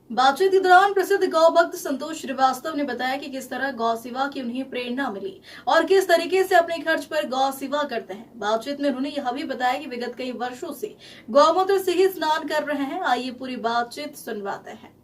बातचीत के दौरान प्रसिद्ध गौ भक्त संतोष श्रीवास्तव ने बताया कि किस तरह गौ सेवा की उन्हें प्रेरणा मिली और किस तरीके से अपने खर्च पर गौ सेवा करते हैं। बातचीत में उन्होंने यह भी बताया कि विगत कई वर्षों से गौमूत्र से ही स्नान कर रहे हैं। आइए पूरी बातचीत सुनवाते हैं।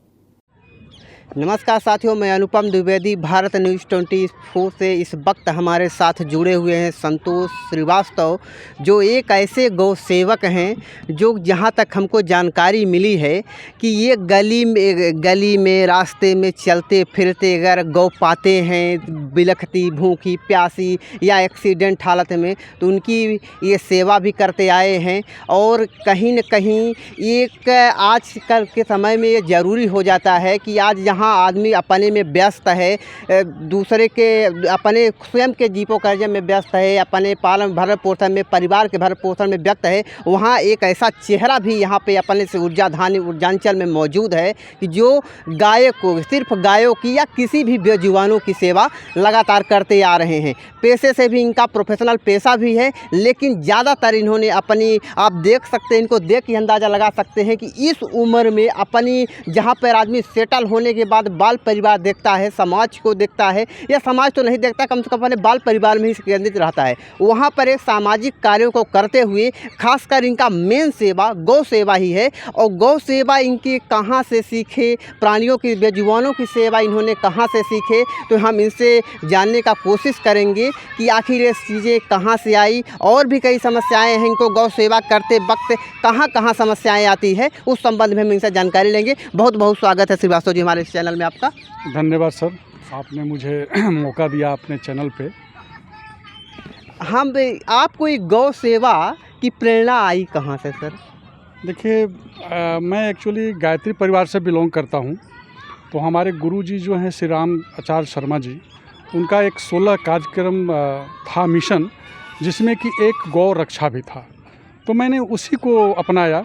नमस्कार साथियों, मैं अनुपम द्विवेदी भारत न्यूज़ 24 से इस वक्त हमारे साथ जुड़े हुए हैं संतोष श्रीवास्तव, जो एक ऐसे गौ सेवक हैं जो जहां तक हमको जानकारी मिली है कि ये गली में रास्ते में चलते फिरते अगर गौ पाते हैं बिलखती भूखी प्यासी या एक्सीडेंट हालत में, तो उनकी ये सेवा भी करते आए हैं। और कहीं न कहीं एक आजकल के समय में ये ज़रूरी हो जाता है कि आज जहाँ आदमी अपने में व्यस्त है, दूसरे के अपने स्वयं के जीवोपार्जन में व्यस्त है, अपने पालन भरण पोषण में, परिवार के भरण पोषण में व्यस्त है, वहाँ एक ऐसा चेहरा भी यहाँ पे अपने से ऊर्जांचल में मौजूद है कि जो गाय को, सिर्फ गायों की या किसी भी बेजुबानों की सेवा लगातार करते आ रहे हैं। पेशे से भी इनका प्रोफेशनल पेशा भी है, लेकिन ज़्यादातर इन्होंने अपनी, आप देख सकते हैं, इनको देख के अंदाज़ा लगा सकते हैं कि इस उम्र में अपनी, जहाँ पर आदमी सेटल होने के बाद बाल परिवार देखता है, समाज को देखता है, या समाज तो नहीं देखता, कम से कम अपने बाल परिवार में ही केंद्रित रहता है, वहाँ पर एक सामाजिक कार्यों को करते हुए खासकर इनका मेन सेवा गौ सेवा ही है। और गौ सेवा इनकी कहाँ से सीखे, प्राणियों की, बेजुबानों की सेवा इन्होंने कहाँ से सीखे, तो हम इनसे जानने का कोशिश करेंगे कि आखिर ये चीज़ें कहाँ से आई। और भी कई समस्याएं हैं, इनको गौ सेवा करते वक्त कहाँ कहाँ समस्याएं आती है, उस संबंध में हम इनसे जानकारी लेंगे। बहुत बहुत स्वागत है श्रीवास्तव जी हमारे इस चैनल में आपका। धन्यवाद सर, आपने मुझे मौका दिया अपने चैनल पे। आपको एक गौ सेवा की प्रेरणा आई कहाँ से सर? देखिए, मैं एक्चुअली गायत्री परिवार से बिलोंग करता हूँ। तो हमारे गुरुजी जो हैं श्री राम आचार्य शर्मा जी, उनका एक 16 कार्यक्रम था मिशन, जिसमें कि एक गौ रक्षा भी था। तो मैंने उसी को अपनाया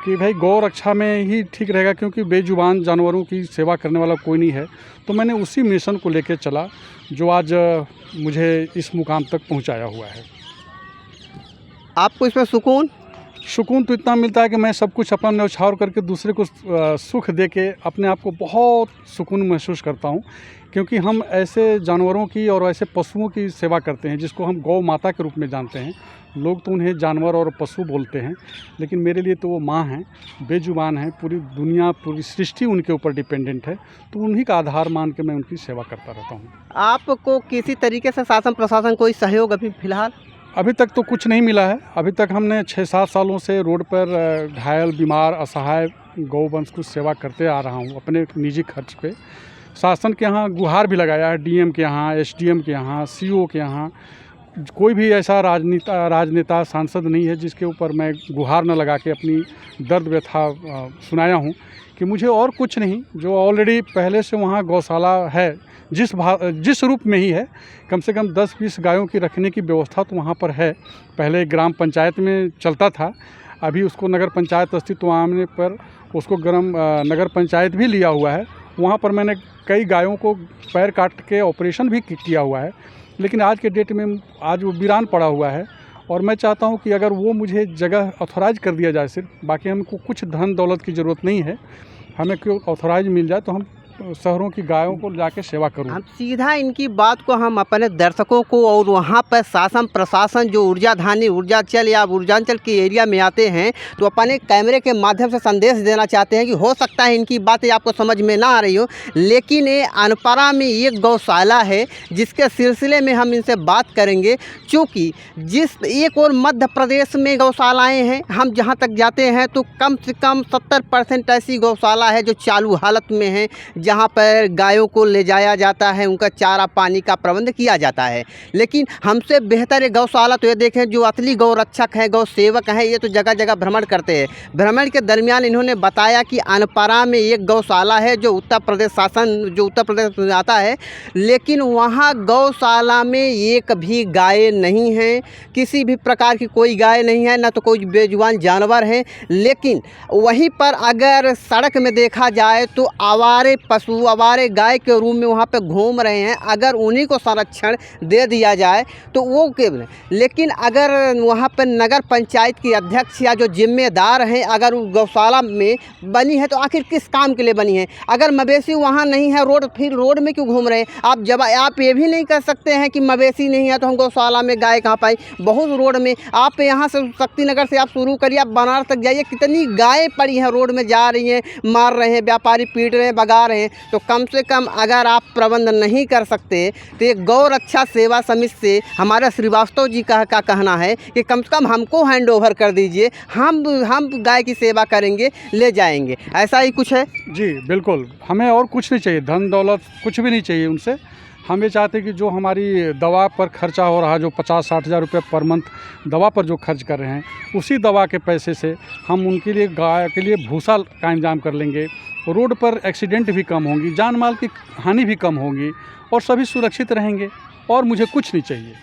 कि भाई गौ रक्षा में ही ठीक रहेगा, क्योंकि बेजुबान जानवरों की सेवा करने वाला कोई नहीं है। तो मैंने उसी मिशन को लेकर चला, जो आज मुझे इस मुकाम तक पहुंचाया हुआ है। आपको इसमें सुकून तो इतना मिलता है कि मैं सब कुछ अपना न्यौछावर करके दूसरे को सुख दे के अपने आप को बहुत सुकून महसूस करता हूं, क्योंकि हम ऐसे जानवरों की और ऐसे पशुओं की सेवा करते हैं जिसको हम गौ माता के रूप में जानते हैं। लोग तो उन्हें जानवर और पशु बोलते हैं, लेकिन मेरे लिए तो वो माँ हैं, बेजुबान हैं, पूरी दुनिया, पूरी सृष्टि उनके ऊपर डिपेंडेंट है। तो उन्हीं का आधार मान के मैं उनकी सेवा करता रहता हूँ। आपको किसी तरीके से शासन प्रशासन कोई सहयोग अभी तक तो कुछ नहीं मिला है। अभी तक हमने 6-7 सालों से रोड पर घायल, बीमार, असहाय गौवंश की सेवा करते आ रहा हूँ अपने निजी खर्च पे। शासन के यहाँ गुहार भी लगाया है, डीएम के यहाँ, एसडीएम के यहाँ, सीओ के यहाँ। कोई भी ऐसा राजनेता, सांसद नहीं है जिसके ऊपर मैं गुहार न लगा के अपनी दर्द व्यथा सुनाया हूँ कि मुझे और कुछ नहीं, जो ऑलरेडी पहले से वहाँ गौशाला है, जिस रूप में ही है, कम से कम 10-20 गायों की रखने की व्यवस्था तो वहाँ पर है। पहले ग्राम पंचायत में चलता था, अभी उसको नगर पंचायत अस्तित्व आने पर उसको नगर पंचायत भी लिया हुआ है। वहाँ पर मैंने कई गायों को पैर काट के ऑपरेशन भी किया हुआ है, लेकिन आज के डेट में आज वो वीरान पड़ा हुआ है। और मैं चाहता हूँ कि अगर वो मुझे जगह ऑथोराइज कर दिया जाए, सिर्फ, बाकी हमको कुछ धन दौलत की ज़रूरत नहीं है, हमें क्यों ऑथोराइज मिल जाए तो हम शहरों की गायों को जाके सेवा करूँ। हम सीधा इनकी बात को हम अपने दर्शकों को, और वहाँ पर शासन प्रशासन जो ऊर्जाचल या ऊर्जांचल के एरिया में आते हैं, तो अपने कैमरे के माध्यम से संदेश देना चाहते हैं कि हो सकता है इनकी बातें आपको समझ में ना आ रही हो, लेकिन ये अनपरा में एक गौशाला है जिसके सिलसिले में हम इनसे बात करेंगे। चूँकि जिस एक और मध्य प्रदेश में गौशालाएँ हैं, हम जहाँ तक जाते हैं तो कम से कम 70% ऐसी गौशाला है जो चालू हालत में है, जहाँ पर गायों को ले जाया जाता है, उनका चारा पानी का प्रबंध किया जाता है। लेकिन हमसे बेहतर ये गौशाला तो ये देखें, जो असली गौ रक्षक हैं, गौ सेवक हैं, ये तो जगह जगह भ्रमण करते हैं। भ्रमण के दरमियान इन्होंने बताया कि अनपरा में एक गौशाला है जो उत्तर प्रदेश में आता है, लेकिन वहाँ गौशाला में एक भी गाय नहीं है, किसी भी प्रकार की कोई गाय नहीं है, ना तो कोई बेजुबान जानवर है। लेकिन वहीं पर अगर सड़क में देखा जाए तो आवारे पशु आवारे गाय के रूप में वहाँ पे घूम रहे हैं, अगर उन्हीं को संरक्षण दे दिया जाए तो वो केवल, लेकिन अगर वहाँ पर नगर पंचायत की अध्यक्ष या जो जिम्मेदार हैं अगर गौशाला में बनी है तो आखिर किस काम के लिए बनी है? अगर मवेशी वहाँ नहीं है फिर रोड में क्यों घूम रहे हैं? आप ये भी नहीं कर सकते हैं कि मवेशी नहीं है तो हम गौशाला में गाय कहाँ पाई? बहुत रोड में, आप यहाँ से शक्तिनगर से आप शुरू करिए, आप बनारस तक जाइए, कितनी गायें पड़ी हैं रोड में, जा रही हैं, मार रहे हैं, व्यापारी पीट रहे हैं, भगा रहे हैं। तो कम से कम अगर आप प्रबंध नहीं कर सकते तो ये गौ रक्षा सेवा समिति से हमारा श्रीवास्तव जी का कहना है कि कम से कम हमको हैंड ओवर कर दीजिए, हम गाय की सेवा करेंगे, ले जाएंगे। ऐसा ही कुछ है? जी बिल्कुल, हमें और कुछ नहीं चाहिए, धन दौलत कुछ भी नहीं चाहिए उनसे। हम ये चाहते हैं कि जो हमारी दवा पर खर्चा हो रहा है, जो 50-60 हज़ार रुपये पर मंथ दवा पर जो खर्च कर रहे हैं, उसी दवा के पैसे से हम उनके लिए गाय के लिए भूसा का इंतजाम कर लेंगे। रोड पर एक्सीडेंट भी कम होंगी, जान माल की हानि भी कम होगी और सभी सुरक्षित रहेंगे, और मुझे कुछ नहीं चाहिए।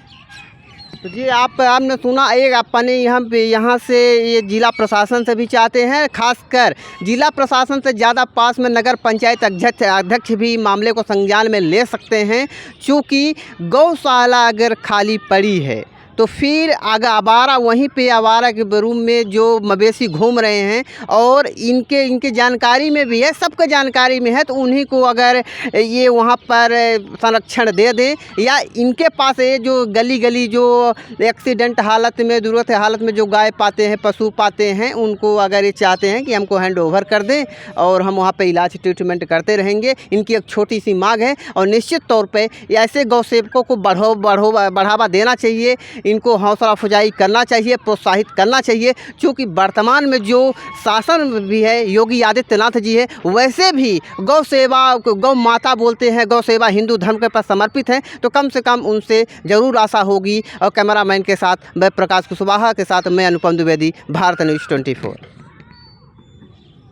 तो जी आपने सुना, एक अपने यहाँ से ये जिला प्रशासन से भी चाहते हैं, खासकर जिला प्रशासन से ज़्यादा पास में नगर पंचायत अध्यक्ष भी मामले को संज्ञान में ले सकते हैं। चूँकि गौशाला अगर खाली पड़ी है तो फिर आवारा वहीं पे आवारा के रूम में जो मवेशी घूम रहे हैं और इनके जानकारी में भी है, सबके जानकारी में है, तो उन्हीं को अगर ये वहाँ पर संरक्षण दे दें, या इनके पास ये जो गली गली जो एक्सीडेंट हालत में, ज़रूरत हालत में जो गाय पाते हैं, पशु पाते हैं, उनको अगर ये चाहते हैं कि हमको हैंड ओवर कर दें और हम वहाँ पर इलाज ट्रीटमेंट करते रहेंगे, इनकी एक छोटी सी मांग है। और निश्चित तौर पर ऐसे गौ सेवकों को बढ़ावा देना चाहिए, इनको हौसला अफजाई करना चाहिए, प्रोत्साहित करना चाहिए। क्योंकि वर्तमान में जो शासन भी है योगी आदित्यनाथ जी है, वैसे भी गौ सेवा, गौ माता बोलते हैं, गौ सेवा हिंदू धर्म के पर समर्पित है, तो कम से कम उनसे ज़रूर आशा होगी। और कैमरामैन के साथ मैं प्रकाश कुशवाहा के साथ मैं अनुपम द्विवेदी, भारत न्यूज़ 24।